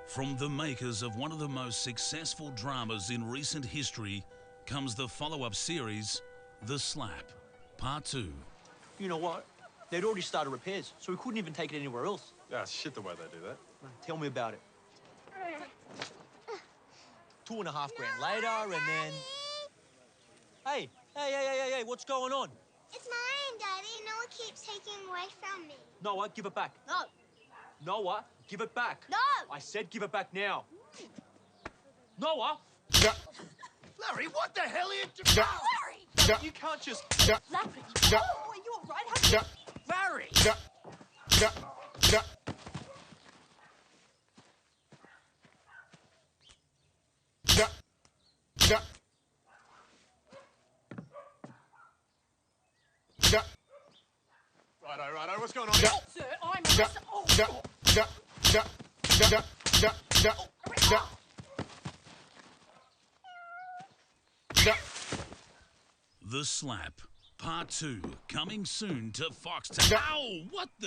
From the makers of one of the most successful dramas in recent history comes the follow-up series, The Slap, Part 2. You know what? They'd already started repairs, so we couldn't even take it anywhere else. Yeah, shit the way they do that. Tell me about it. 2.5 grand later, and then... Hey, what's going on? It's mine, Daddy. Noah keeps taking away from me. Noah, give it back. No. Noah, give it back. No. I said give it back now. Noah! Larry, what the hell are you Larry! Larry, you can't just... Larry! Oh, are you all right? Larry! Righto, what's going on? Sir, I'm... The Slap, Part 2, coming soon to Foxtel. Ow! What the...